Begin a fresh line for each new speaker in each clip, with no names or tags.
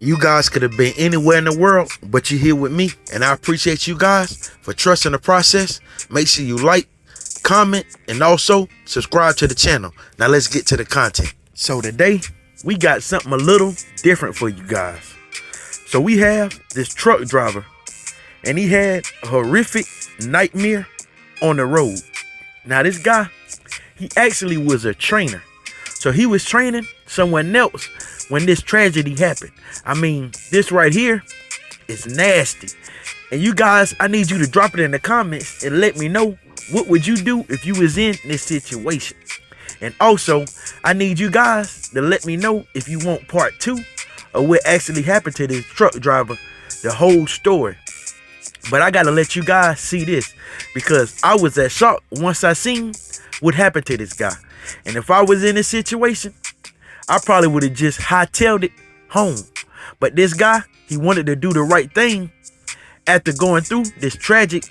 You guys could have been anywhere in the world, but you're here with me, and I appreciate you guys for trusting the process. Make sure you like, comment, and also subscribe to the channel. Now let's get to the content. So today, we got something a little different for you guys. So we have this truck driver, and he had a horrific nightmare on the road. Now this guy, he actually was a trainer. So he was training someone else when this tragedy happened. I mean, this right here is nasty. And you guys, I need you to drop it in the comments and let me know, what would you do if you was in this situation? And also, I need you guys to let me know if you want part 2 of what actually happened to this truck driver, the whole story. But I gotta let you guys see this, because I was at shock once I seen what happened to this guy. And if I was in this situation, I probably would have just hightailed it home. But this guy, he wanted to do the right thing after going through this tragic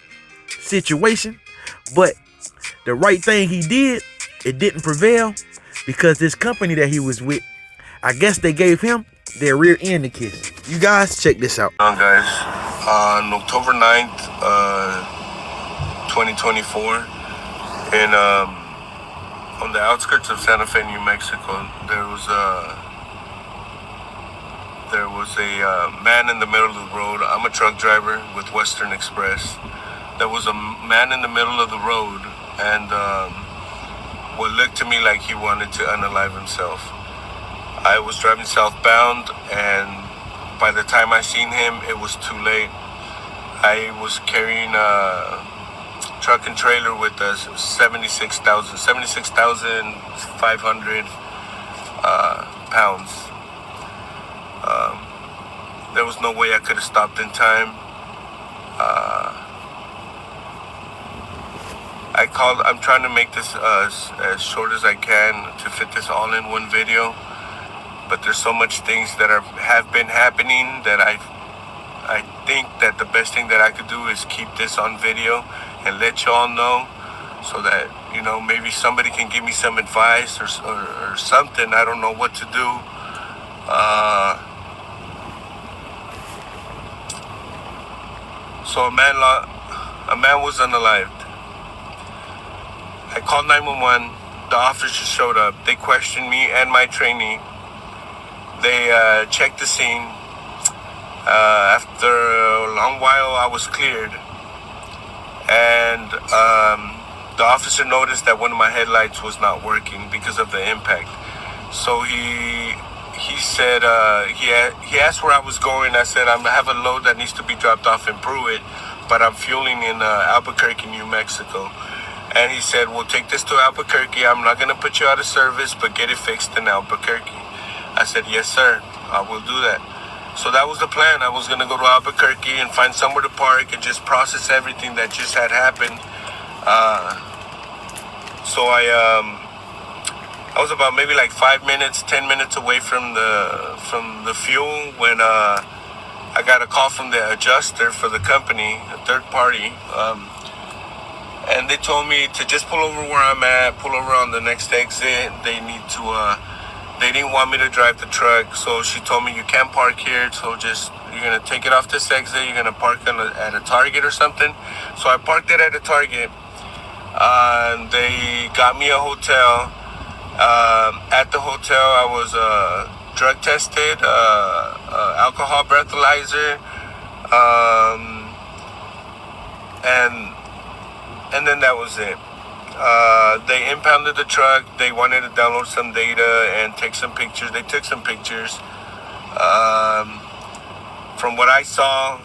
situation. But the right thing he did, it didn't prevail, because this company that he was with, I guess they gave him their rear end to kiss. You guys, check this out.
Guys, on October 9th, 2024, and on the outskirts of Santa Fe, New Mexico, there was a man in the middle of the road. I'm a truck driver with Western Express. There was a man in the middle of the road, and what looked to me like he wanted to unalive himself. I was driving southbound, and by the time I seen him, it was too late. I was carrying a truck and trailer with us, 76,500 pounds. There was no way I could have stopped in time. I'm trying to make this as short as I can to fit this all in one video, but there's so much things that have been happening that I think that the best thing that I could do is keep this on video and let y'all know, so that, you know, maybe somebody can give me some advice or something. I don't know what to do. So a man was unalived. I called 911. The officers showed up. They questioned me and my trainee. They checked the scene. After a long while, I was cleared. And the officer noticed that one of my headlights was not working because of the impact. So he said, he asked where I was going. I said, I have a load that needs to be dropped off in Pruitt, but I'm fueling in Albuquerque, New Mexico. And he said, well, take this to Albuquerque. I'm not going to put you out of service, but get it fixed in Albuquerque. I said, yes, sir, I will do that. So that was the plan. I was going to go to Albuquerque and find somewhere to park and just process everything that just had happened. So I was about maybe like 5 minutes, 10 minutes away from the fuel when I got a call from the adjuster for the company, a third party. And they told me to just pull over where I'm at, pull over on the next exit. They didn't want me to drive the truck, so she told me, you can't park here, so you're gonna take it off this exit, you're gonna park at a Target or something. So I parked it at a Target, and they got me a hotel. At the hotel, I was drug tested, alcohol breathalyzer, and then that was it. They impounded the truck. They wanted to download some data and take some pictures. They took some pictures. From what I saw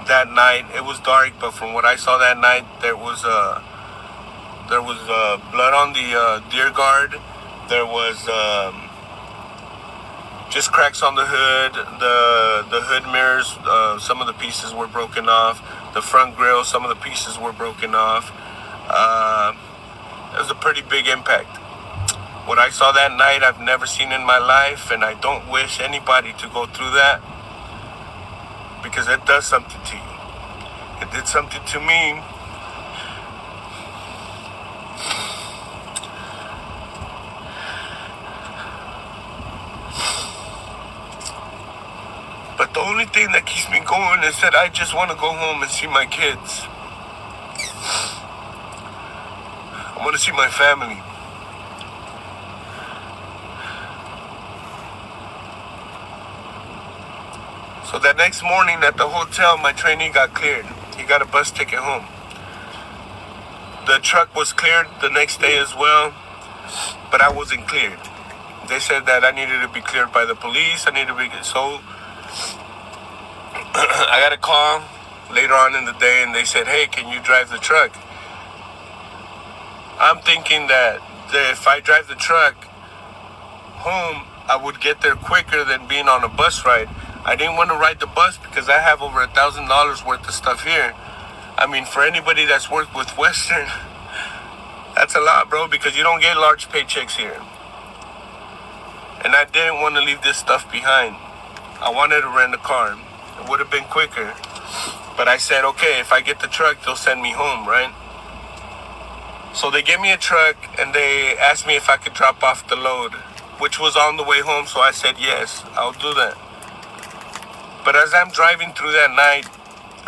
that night, it was dark, but from what I saw that night, there was blood on the deer guard. There was just cracks on the hood. The hood mirrors, some of the pieces were broken off. The front grille, some of the pieces were broken off. It was a pretty big impact. What I saw that night, I've never seen in my life, and I don't wish anybody to go through that, because it does something to you. It did something to me. But the only thing that keeps me going is that I just want to go home and see my kids. I want to see my family. So that next morning at the hotel, my trainee got cleared. He got a bus ticket home. The truck was cleared the next day as well, but I wasn't cleared. They said that I needed to be cleared by the police. So I got a call later on in the day, and they said, hey, can you drive the truck? I'm thinking that if I drive the truck home, I would get there quicker than being on a bus ride. I didn't want to ride the bus because I have over $1,000 worth of stuff here. I mean, for anybody that's worked with Western, that's a lot, bro, because you don't get large paychecks here. And I didn't want to leave this stuff behind. I wanted to rent a car. It would have been quicker. But I said, okay, if I get the truck, they'll send me home, right? So they gave me a truck, and they asked me if I could drop off the load, which was on the way home. So I said, yes, I'll do that. But as I'm driving through that night,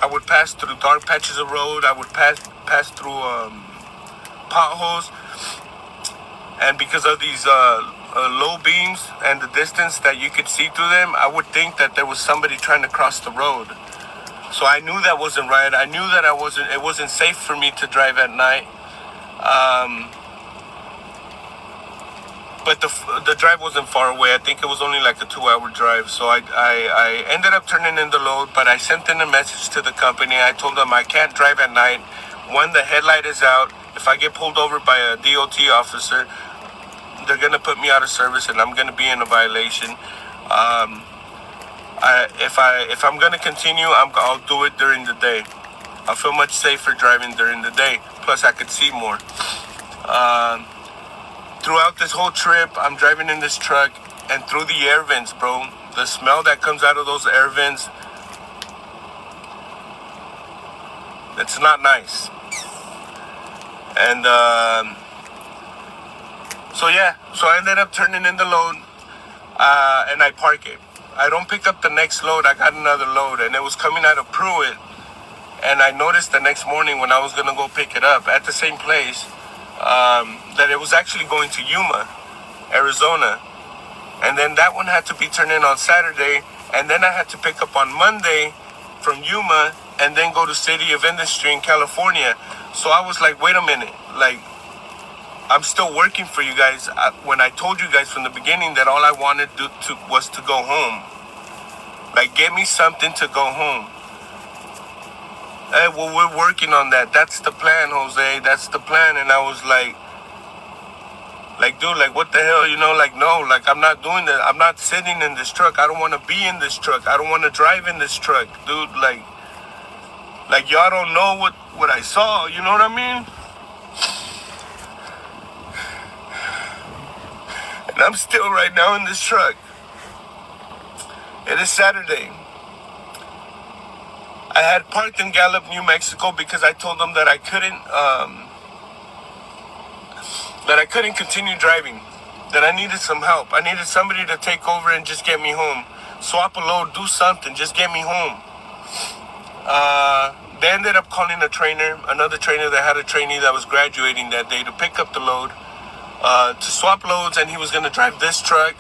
I would pass through dark patches of road. I would pass through potholes. And because of these low beams and the distance that you could see through them, I would think that there was somebody trying to cross the road. So I knew that wasn't right. I knew that it wasn't safe for me to drive at night. But the drive wasn't far away. I think it was only like a 2-hour drive. So I ended up turning in the load, but I sent in a message to the company. I told them I can't drive at night. When the headlight is out, if I get pulled over by a DOT officer, they're going to put me out of service and I'm going to be in a violation. If I'm going to continue, I'll do it during the day. I feel much safer driving during the day. Plus, I could see more. Throughout this whole trip, I'm driving in this truck, and through the air vents, bro, the smell that comes out of those air vents, it's not nice. And so I ended up turning in the load, and I park it. I don't pick up the next load. I got another load, and it was coming out of Pruitt. And I noticed the next morning when I was gonna go pick it up at the same place, that it was actually going to Yuma, Arizona. And then that one had to be turned in on Saturday, and then I had to pick up on Monday from Yuma and then go to City of Industry in California. So I was like, wait a minute, like, I'm still working for you guys. When I told you guys from the beginning that all I wanted was to go home. Like, get me something to go home. Hey, well, we're working on that. That's the plan, Jose. That's the plan. And I was like, dude, like, what the hell? You know, like, no, like, I'm not doing that. I'm not sitting in this truck. I don't want to be in this truck. I don't want to drive in this truck, dude. Like y'all don't know what I saw. You know what I mean? And I'm still right now in this truck. It is Saturday. I had parked in Gallup, New Mexico, because I told them that I couldn't continue driving, that I needed some help. I needed somebody to take over and just get me home. Swap a load, do something, just get me home. They ended up calling another trainer that had a trainee that was graduating that day to pick up the load, to swap loads, and he was going to drive this truck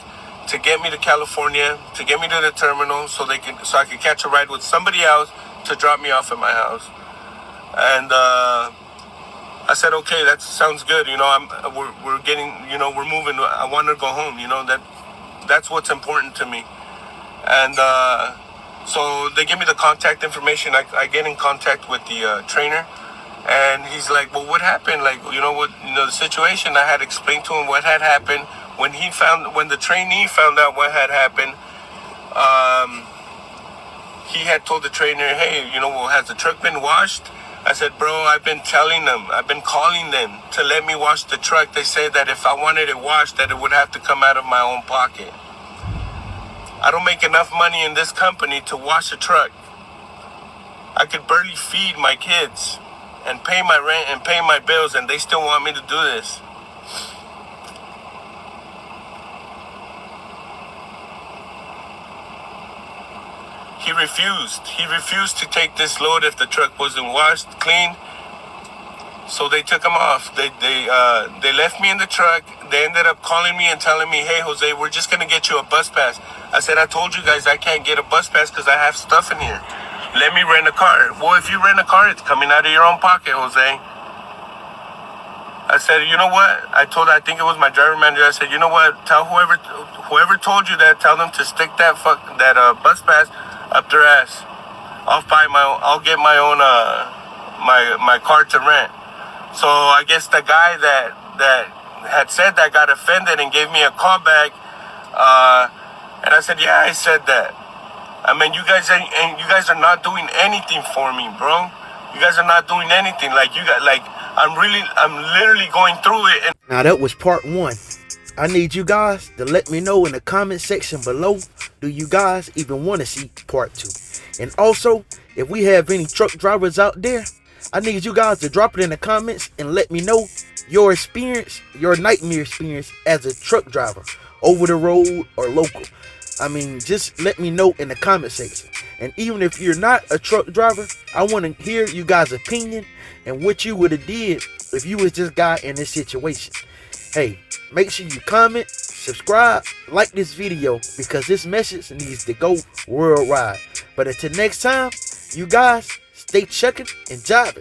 to get me to California, to get me to the terminal so I could catch a ride with somebody else to drop me off at my house. And I said, okay, that sounds good. You know, we're getting, you know, we're moving. I want to go home. You know, that's what's important to me. And so they give me the contact information. I get in contact with the trainer, and he's like, well, what happened? Like, the situation. I had explained to him what had happened. When the trainee found out what had happened, he had told the trainer, hey, has the truck been washed? I said, bro, I've been calling them to let me wash the truck. They said that if I wanted it washed, that it would have to come out of my own pocket. I don't make enough money in this company to wash a truck. I could barely feed my kids and pay my rent and pay my bills, and they still want me to do this. he refused. He refused to take this load if the truck wasn't washed, clean. So they took him off. They left me in the truck. They ended up calling me and telling me, "Hey, Jose, we're just gonna get you a bus pass." I said, "I told you guys I can't get a bus pass because I have stuff in here. Let me rent a car." "Well, if you rent a car, it's coming out of your own pocket, Jose." I said, "You know what?" I think it was my driver manager. I said, "You know what? Tell whoever told you that, tell them to stick that bus pass up their ass. I'll get my own my car to rent." So I guess the guy that had said that got offended and gave me a call back. And I said, "Yeah, I said that. I mean, you guys are not doing anything for me, bro. You guys are not doing anything. I'm literally going through it." And
Now that was part 1. I need you guys to let me know in the comment section below, do you guys even want to see part 2? And also, if we have any truck drivers out there, I need you guys to drop it in the comments and let me know your experience, your nightmare experience as a truck driver, over the road or local. I mean, just let me know in the comment section. And even if you're not a truck driver, I want to hear you guys' opinion and what you would have did if you was this guy in this situation. Hey, make sure you comment, subscribe, like this video, because this message needs to go worldwide. But until next time, you guys stay checking and jiving.